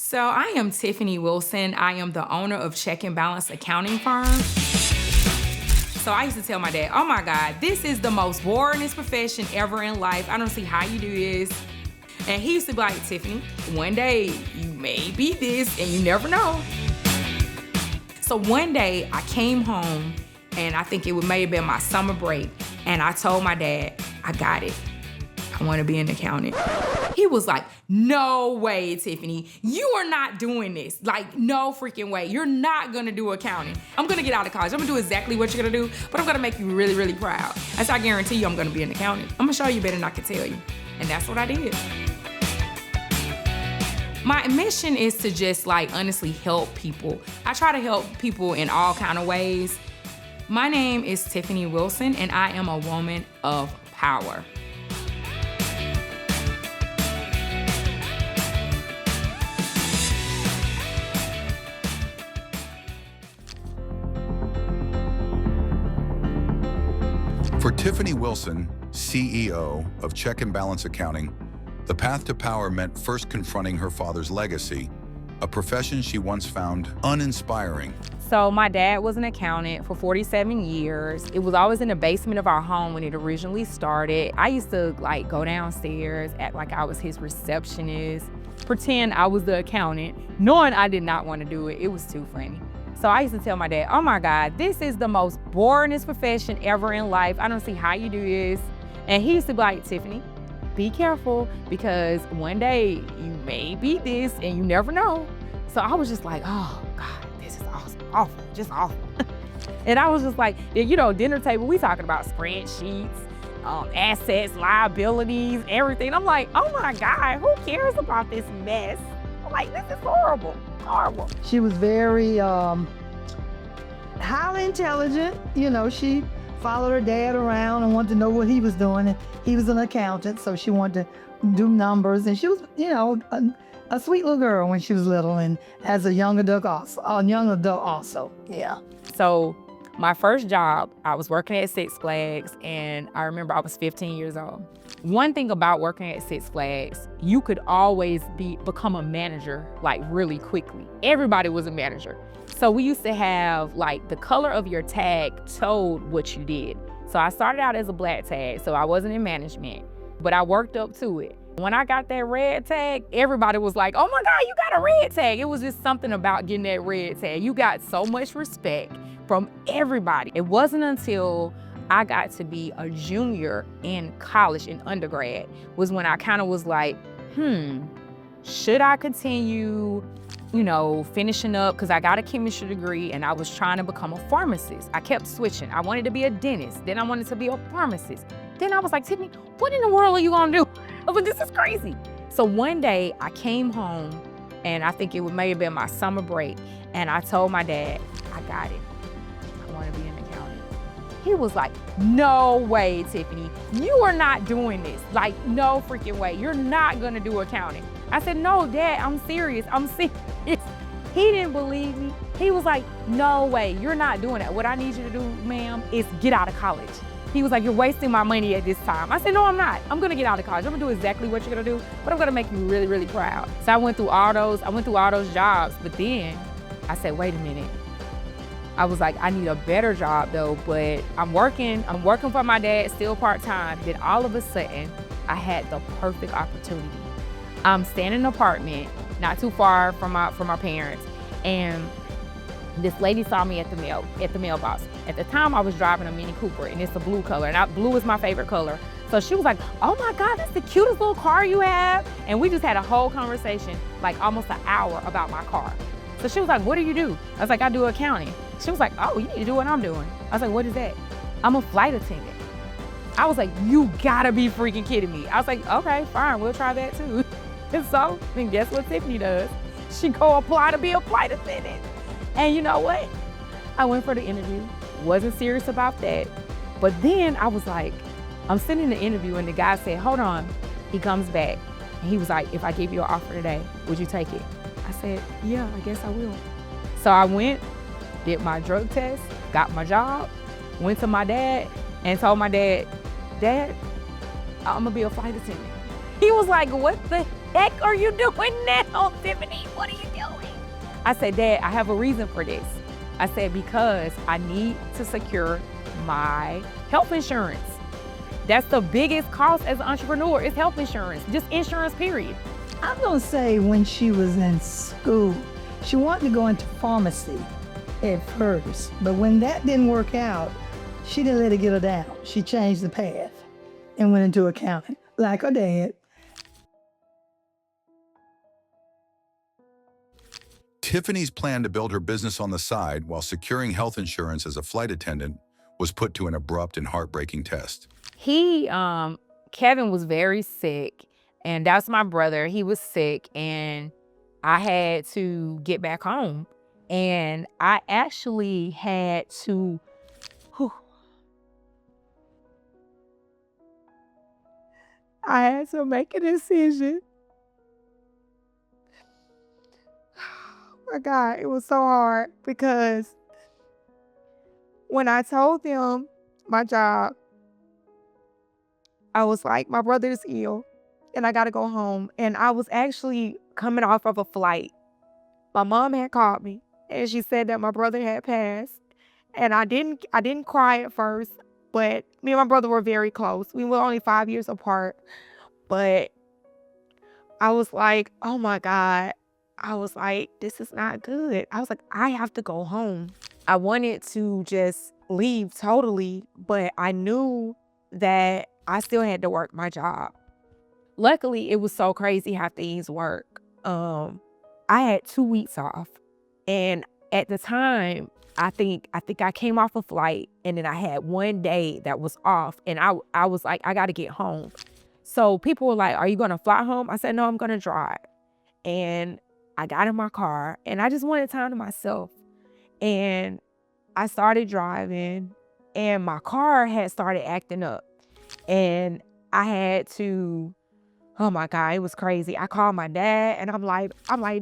So I am Tiffany Wilson. I am the owner of Check and Balance Accounting Firm. So I used to tell my dad, oh my God, this is the most boringest profession ever in life. I don't see how you do this. And he used to be like, Tiffany, one day you may be this and you never know. So one day I came home and I think it may have been my summer break. And I told my dad, I got it. I want to be an accountant. He was like, no way, Tiffany. You are not doing this. Like, no freaking way. You're not gonna do accounting. I'm gonna get out of college. I'm gonna do exactly what you're gonna do, but I'm gonna make you really, really proud. I said, I guarantee you I'm gonna be an accountant. I'm gonna show you better than I can tell you. And that's what I did. My mission is to just honestly help people. I try to help people in all kind of ways. My name is Tiffany Wilson and I am a woman of power. For Tiffany Wilson, CEO of Check and Balance Accounting, the path to power meant first confronting her father's legacy, a profession she once found uninspiring. So my dad was an accountant for 47 years. It was always in the basement of our home when it originally started. I used to go downstairs, act like I was his receptionist, pretend I was the accountant, knowing I did not want to do it. It was too funny. So I used to tell my dad, oh my God, this is the most boringest profession ever in life. I don't see how you do this. And he used to be like, Tiffany, be careful because one day you may be this and you never know. So I was just like, oh God, this is awesome, awful, just awful. And I was just like, dinner table, we talking about spreadsheets, assets, liabilities, everything. I'm like, oh my God, who cares about this mess? I'm like, this is horrible. Horrible. She was very highly intelligent. She followed her dad around and wanted to know what he was doing. And he was an accountant, so she wanted to do numbers. And she was, a sweet little girl when she was little, and as a young adult also. Yeah. So my first job, I was working at Six Flags, and I remember I was 15 years old. One thing about working at Six Flags, you could always become a manager really quickly. Everybody was a manager. So we used to have the color of your tag told what you did. So I started out as a black tag, so I wasn't in management, but I worked up to it. When I got that red tag, everybody was like, oh my God, you got a red tag. It was just something about getting that red tag. You got so much respect from everybody. It wasn't until I got to be a junior in college, in undergrad, was when I kind of was like, should I continue, finishing up? Because I got a chemistry degree and I was trying to become a pharmacist. I kept switching. I wanted to be a dentist. Then I wanted to be a pharmacist. Then I was like, Tiffany, what in the world are you gonna do? I was like, this is crazy. So one day I came home and I think it may have been my summer break. And I told my dad, I got it. I want to be an accountant. He was like, no way, Tiffany. You are not doing this. No freaking way. You're not gonna do accounting. I said, no, Dad, I'm serious. I'm serious. He didn't believe me. He was like, no way, you're not doing that. What I need you to do, ma'am, is get out of college. He was like, you're wasting my money at this time. I said, no, I'm not. I'm gonna get out of college. I'm gonna do exactly what you're gonna do, but I'm gonna make you really, really proud. So I went through all those jobs, but then I said, wait a minute. I was like, I need a better job though, but I'm working for my dad still part-time. Then all of a sudden, I had the perfect opportunity. I'm staying in an apartment, not too far from our parents, and this lady saw me at the mailbox. At the time, I was driving a Mini Cooper, and it's a blue color, and blue is my favorite color. So she was like, oh my God, that's the cutest little car you have. And we just had a whole conversation, almost an hour about my car. So she was like, what do you do? I was like, I do accounting. She was like, oh, you need to do what I'm doing. I was like, what is that? I'm a flight attendant. I was like, you gotta be freaking kidding me. I was like, okay, fine, we'll try that too. And so, then guess what Tiffany does? She go apply to be a flight attendant. And you know what? I went for the interview, wasn't serious about that. But then I was like, I'm sitting in the interview and the guy said, hold on. He comes back and he was like, if I gave you an offer today, would you take it? I said, yeah, I guess I will. So I went, did my drug test, got my job, went to my dad and told my dad, Dad, I'm gonna be a flight attendant. He was like, what the heck are you doing now, Tiffany? What are you I said, Dad, I have a reason for this. I said, because I need to secure my health insurance. That's the biggest cost as an entrepreneur is health insurance, just insurance, period. I'm gonna say when she was in school, she wanted to go into pharmacy at first, but when that didn't work out, she didn't let it get her down. She changed the path and went into accounting, like her dad. Tiffany's plan to build her business on the side while securing health insurance as a flight attendant was put to an abrupt and heartbreaking test. Kevin was very sick, and that's my brother. He was sick, and I had to get back home. And I actually had to, I had to make a decision. Oh my God, it was so hard because when I told them my job, I was like, my brother is ill and I gotta go home. And I was actually coming off of a flight. My mom had called me and she said that my brother had passed. And I didn't cry at first, but me and my brother were very close. We were only 5 years apart. But I was like, oh my God. I was like, this is not good. I was like, I have to go home. I wanted to just leave totally, but I knew that I still had to work my job. Luckily, it was so crazy how things work. I had 2 weeks off. And at the time, I think I came off a flight and then I had 1 day that was off. And I was like, I got to get home. So people were like, are you going to fly home? I said, no, I'm going to drive. And I got in my car and I just wanted time to myself. And I started driving and my car had started acting up. And I had to, oh my God, it was crazy. I called my dad and I'm like,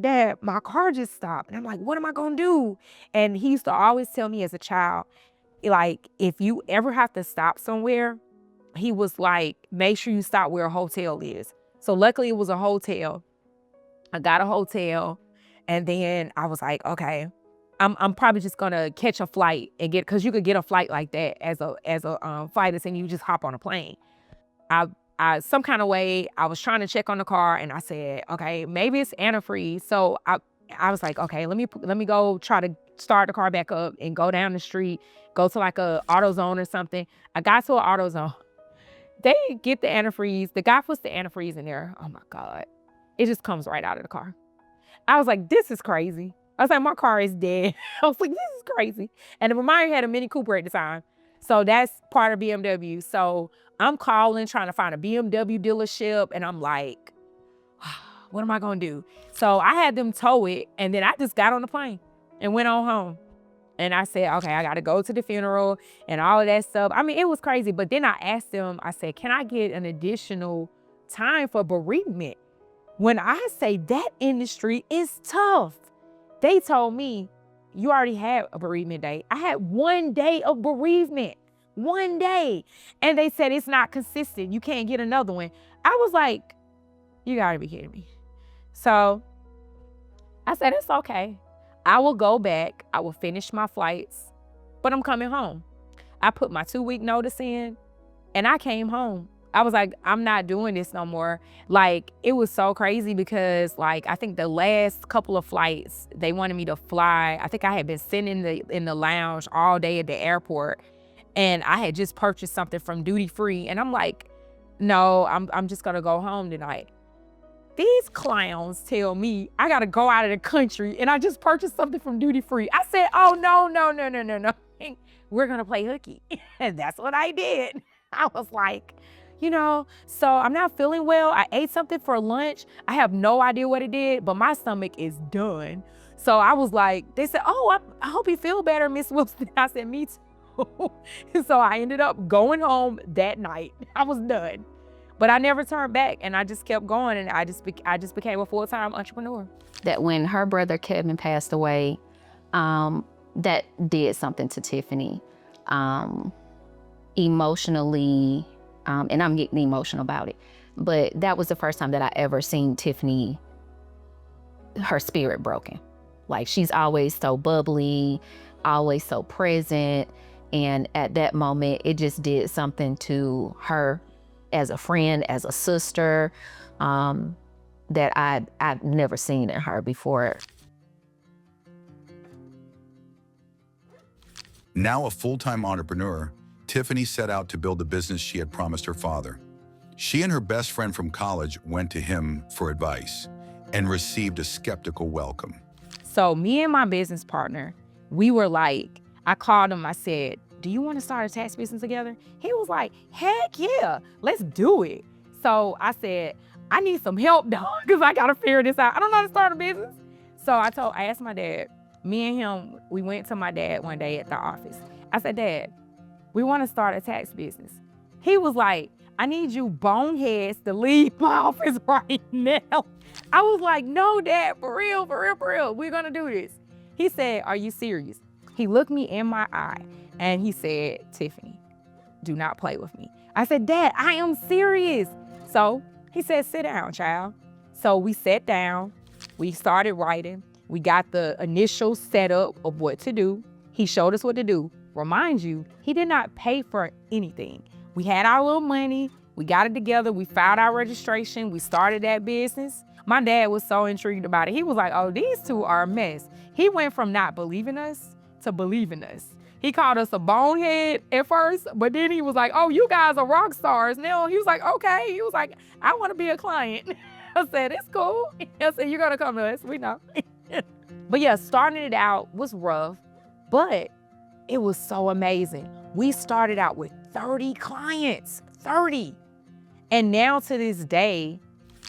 Dad, my car just stopped. And I'm like, what am I gonna do? And he used to always tell me as a child, like, if you ever have to stop somewhere, he was like, make sure you stop where a hotel is. So luckily it was a hotel. I got a hotel and then I was like, okay, I'm probably just gonna catch a flight and cause you could get a flight like that as a flight attendant, you just hop on a plane. I some kind of way, I was trying to check on the car and I said, okay, maybe it's antifreeze. So I was like, okay, let me go try to start the car back up and go down the street, go to like a AutoZone or something. I got to an AutoZone. They get the antifreeze. The guy puts the antifreeze in there. Oh my God. It just comes right out of the car. I was like, this is crazy. I was like, my car is dead. I was like, this is crazy. And the reminder had a Mini Cooper at the time. So that's part of BMW. So I'm calling, trying to find a BMW dealership. And I'm like, what am I going to do? So I had them tow it. And then I just got on the plane and went on home. And I said, okay, I got to go to the funeral and all of that stuff. I mean, it was crazy. But then I asked them, I said, can I get an additional time for bereavement? When I say that industry is tough, they told me, you already had a bereavement day. I had 1 day of bereavement, 1 day. And they said, it's not consistent. You can't get another one. I was like, you gotta be kidding me. So I said, it's okay. I will go back. I will finish my flights, but I'm coming home. I put my 2-week notice in and I came home. I was like, I'm not doing this no more. Like, it was so crazy because like, I think the last couple of flights, they wanted me to fly. I think I had been sitting in the lounge all day at the airport and I had just purchased something from duty free. And I'm like, no, I'm just gonna go home tonight. These clowns tell me I gotta go out of the country and I just purchased something from duty free. I said, oh, no. We're gonna play hooky. And that's what I did. I was like, so I'm not feeling well. I ate something for lunch. I have no idea what it did, but my stomach is done. So I was like, they said, oh, I hope you feel better, Miss Wilson. I said, me too. So I ended up going home that night. I was done. But I never turned back and I just kept going and I just became a full-time entrepreneur. That when her brother Kevin passed away, that did something to Tiffany. Emotionally, and I'm getting emotional about it, but that was the first time that I ever seen Tiffany, her spirit broken. Like, she's always so bubbly, always so present. And at that moment, it just did something to her as a friend, as a sister, that I've never seen in her before. Now a full-time entrepreneur, Tiffany set out to build the business she had promised her father. She and her best friend from college went to him for advice and received a skeptical welcome. So me and my business partner, we were like, I called him, I said, do you want to start a tax business together? He was like, heck yeah, let's do it. So I said, I need some help, dog, because I got to figure this out. I don't know how to start a business. So I asked my dad, me and him, we went to my dad one day at the office. I said, Dad, we want to start a tax business. He was like, I need you boneheads to leave my office right now. I was like, no, Dad, for real, we're gonna do this. He said, are you serious? He looked me in my eye and he said, Tiffany, do not play with me. I said, Dad, I am serious. So he said, sit down, child. So we sat down, we started writing. We got the initial setup of what to do. He showed us what to do. Remind you, he did not pay for anything. We had our little money, we got it together, we filed our registration, we started that business. My dad was so intrigued about it. He was like, oh, these two are a mess. He went from not believing us to believing us. He called us a bonehead at first, but then he was like, oh, you guys are rock stars now. He was like, okay. He was like, I want to be a client. I said, it's cool. I said, you're going to come to us. We know. But yeah, starting it out was rough, but it was so amazing. We started out with 30 clients, 30. And now to this day,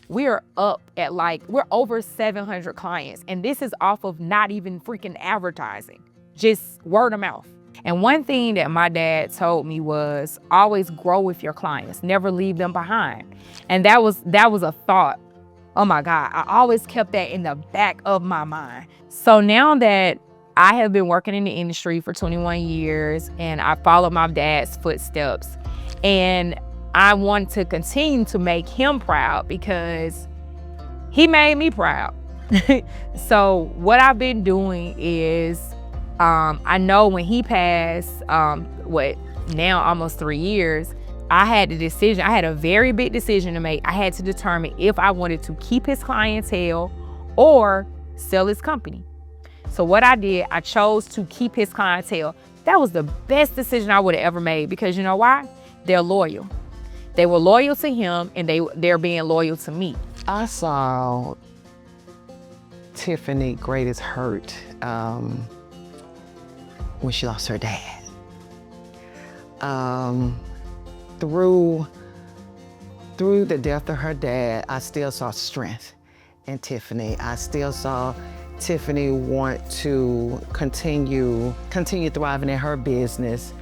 we're up at we're over 700 clients. And this is off of not even freaking advertising, just word of mouth. And one thing that my dad told me was always grow with your clients, never leave them behind. And that was a thought. Oh my God, I always kept that in the back of my mind. So now that I have been working in the industry for 21 years and I followed my dad's footsteps, and I want to continue to make him proud because he made me proud. So what I've been doing is, I know when he passed, now almost 3 years, I had a very big decision to make. I had to determine if I wanted to keep his clientele or sell his company. So what I did, I chose to keep his clientele. That was the best decision I would have ever made because you know why? They're loyal. They were loyal to him and they're being loyal to me. I saw Tiffany greatest hurt when she lost her dad. Through the death of her dad, I still saw strength in Tiffany. I still saw Tiffany want to continue thriving in her business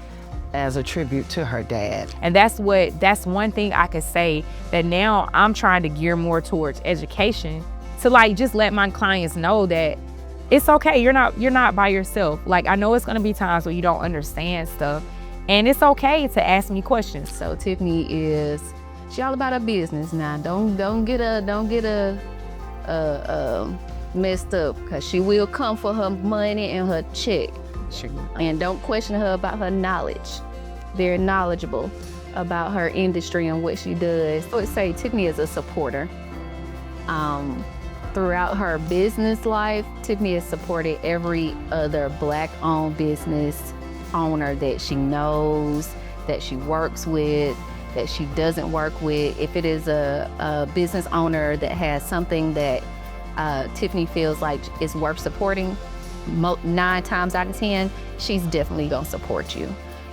as a tribute to her dad. And that's one thing I could say that now I'm trying to gear more towards education to just let my clients know that it's okay. You're not by yourself. I know it's gonna be times where you don't understand stuff, and it's okay to ask me questions. So Tiffany she all about her business now. Don't get messed up, because she will come for her money and her check. Sure. And don't question her about her knowledge. Very knowledgeable about her industry and what she does. I would say Tiffany is a supporter. Throughout her business life, Tiffany has supported every other Black-owned business owner that she knows, that she works with, that she doesn't work with. If it is a business owner that has something that Tiffany feels like is worth supporting, 9 times out of 10, she's definitely gonna support you.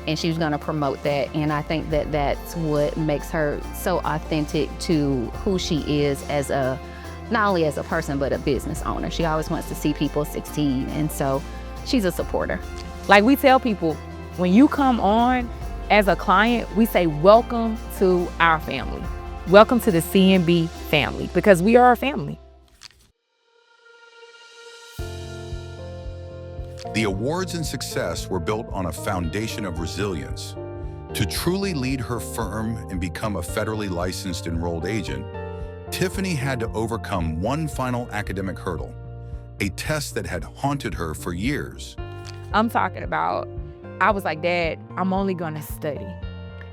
And she's gonna promote that. And I think that that's what makes her so authentic to who she is as not only as a person, but a business owner. She always wants to see people succeed. And so she's a supporter. Like we tell people, when you come on as a client, we say, welcome to our family. Welcome to the C&B family, because we are a family. The awards and success were built on a foundation of resilience. To truly lead her firm and become a federally licensed enrolled agent, Tiffany had to overcome one final academic hurdle: a test that had haunted her for years. I'm talking about, I was like, Dad, I'm only gonna study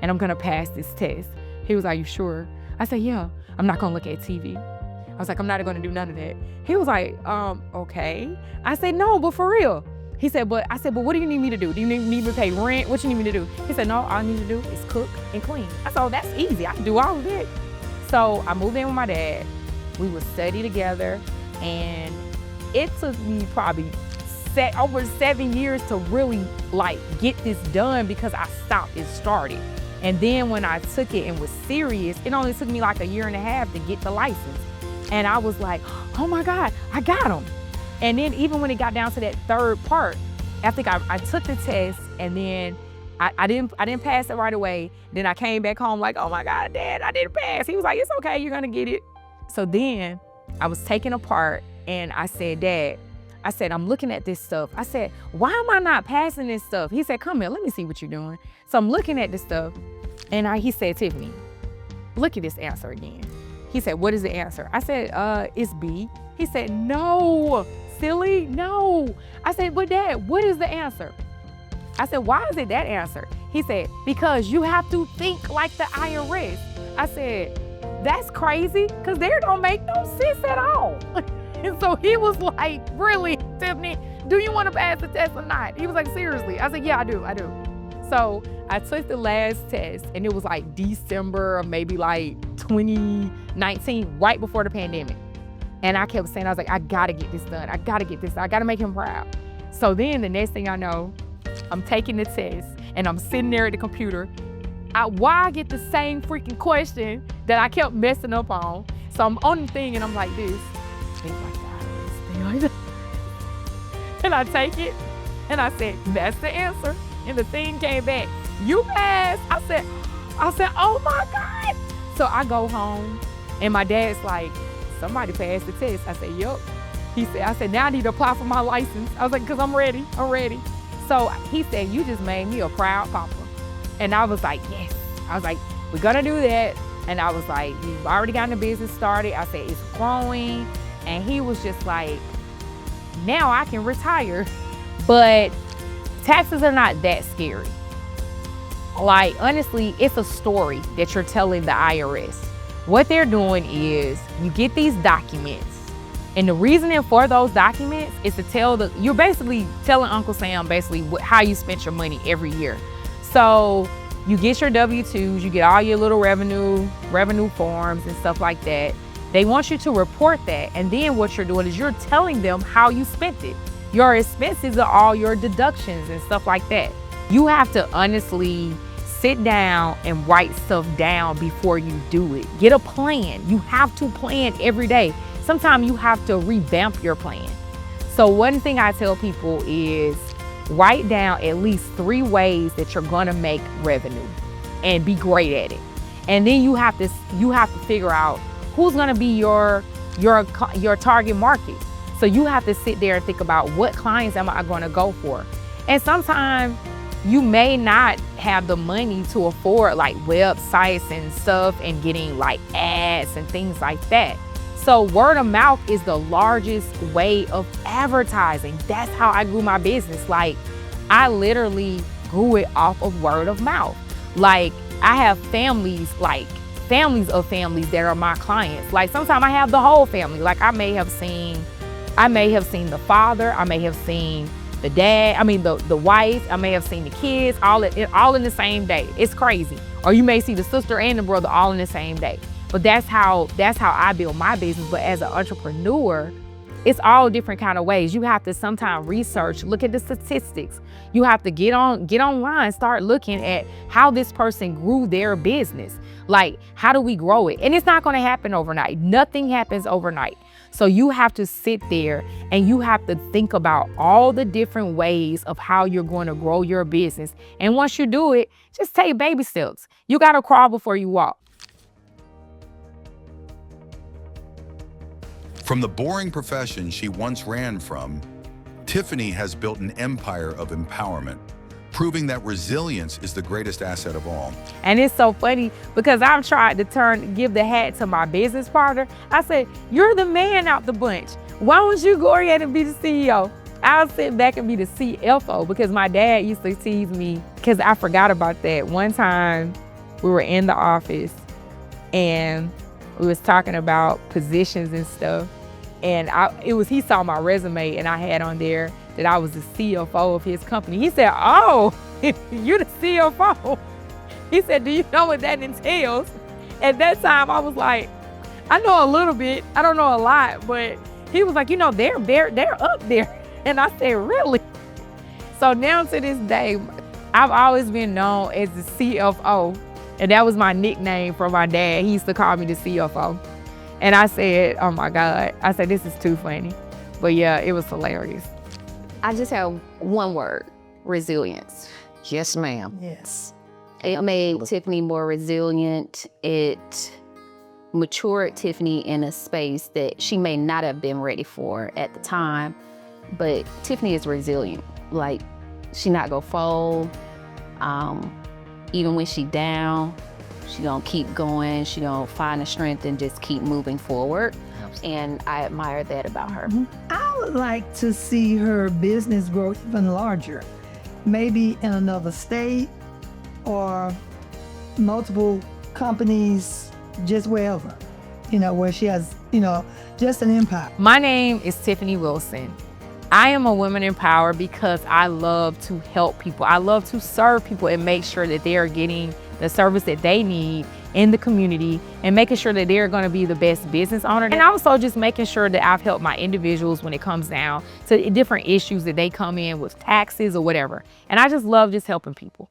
and I'm gonna pass this test. He was like, you sure? I said, yeah, I'm not gonna look at TV. I was like, I'm not gonna do none of that. He was like, okay. I said, no, but for real. He said, but what do you need me to do? Do you need me to pay rent? What you need me to do? He said, no, all I need to do is cook and clean. I said, oh, that's easy. I can do all of it. So I moved in with my dad. We would study together, and it took me probably over 7 years to really like get this done because I stopped and started. And then when I took it and was serious, it only took me like 1.5 years to get the license. And I was like, oh my God, I got him. And then even when it got down to that third part, I think I took the test, and then I didn't pass it right away. Then I came back home like, oh my God, Dad, I didn't pass. He was like, it's okay, you're gonna get it. So then I was taken apart, and I said, Dad, I said, I'm looking at this stuff. I said, why am I not passing this stuff? He said, come here, let me see what you're doing. So I'm looking at this stuff, and he said, Tiffany, look at this answer again. He said, what is the answer? I said, it's B. He said, no, silly, no. I said, but Dad, what is the answer? I said, why is it that answer? He said, because you have to think like the IRS. I said, that's crazy, because they don't make no sense at all. And so he was like, really, Tiffany, do you want to pass the test or not? He was like, seriously? I said, yeah, I do. So I took the last test, and it was like December of maybe like 2019, right before the pandemic. And I kept saying, I was like, I gotta get this done. I gotta make him proud. So then the next thing I know, I'm taking the test, and I'm sitting there at the computer. Why I get the same freaking question that I kept messing up on. So I'm on the thing, and I'm like this. Think like that, think like that. And I take it, and I said, that's the answer. And the thing came back, you passed. I said, oh my God. So I go home, and my dad's like, somebody passed the test. I said, yup. I said, now I need to apply for my license. I was like, because I'm ready. So he said, you just made me a proud papa. And I was like, yes. I was like, we're gonna do that. And I was like, you've already gotten the business started. I said, it's growing. And he was just like, now I can retire. But taxes are not that scary. Like, honestly, it's a story that you're telling the IRS. What they're doing is you get these documents, and the reasoning for those documents is to you're basically telling Uncle Sam how you spent your money every year. So you get your W-2s, you get all your little revenue forms and stuff like that. They want you to report that, and then what you're doing is you're telling them how you spent it. Your expenses are all your deductions and stuff like that. You have to honestly sit down and write stuff down before you do it. Get a plan. You have to plan every day. Sometimes you have to revamp your plan. So one thing I tell people is write down at least 3 ways that you're gonna make revenue and be great at it. And then you have to figure out who's gonna be your target market. So you have to sit there and think about what clients am I gonna go for. And sometimes you may not have the money to afford like websites and stuff and getting like ads and things like that. So word of mouth is the largest way of advertising. That's how I grew my business. Like, I literally grew it off of word of mouth. Like, I have families of families that are my clients. Like, sometimes I have the whole family. Like, I may have seen the father, I may have seen the dad, the wife, I may have seen the kids, all in the same day. It's crazy. Or you may see the sister and the brother all in the same day. But that's how I build my business. But as an entrepreneur, it's all different kind of ways. You have to sometimes research, look at the statistics. You have to get online, start looking at how this person grew their business. Like, how do we grow it? And it's not gonna happen overnight. Nothing happens overnight. So you have to sit there and you have to think about all the different ways of how you're going to grow your business. And once you do it, just take baby steps. You gotta crawl before you walk. From the boring profession she once ran from, Tiffany has built an empire of empowerment, proving that resilience is the greatest asset of all. And it's so funny because I've tried to give the hat to my business partner. I said, you're the man out the bunch. why don't you go ahead and be the CEO? I'll sit back and be the CFO, because my dad used to tease me because I forgot about that. One time we were in the office and we was talking about positions and stuff. And he saw my resume and I had on there that I was the CFO of his company. He said, oh, you're the CFO. He said, do you know what that entails? At that time, I was like, I know a little bit. I don't know a lot, but he was like, you know, they're up there. And I said, really? So now to this day, I've always been known as the CFO. And that was my nickname for my dad. He used to call me the CFO. And I said, oh my God. I said, this is too funny. But yeah, it was hilarious. I just have one word: resilience. Yes, ma'am. Yes. It made Tiffany more resilient. It matured Tiffany in a space that she may not have been ready for at the time. But Tiffany is resilient. Like, she not gonna fold. Even when she down, she gonna keep going. She gonna find the strength and just keep moving forward. And I admire that about her. I would like to see her business grow even larger, maybe in another state or multiple companies, just wherever, where she has, just an impact. My name is Tiffany Wilson. I am a woman in power because I love to help people. I love to serve people and make sure that they are getting the service that they need in the community and making sure that they're going to be the best business owner. And also just making sure that I've helped my individuals when it comes down to different issues that they come in with taxes or whatever. And I just love just helping people.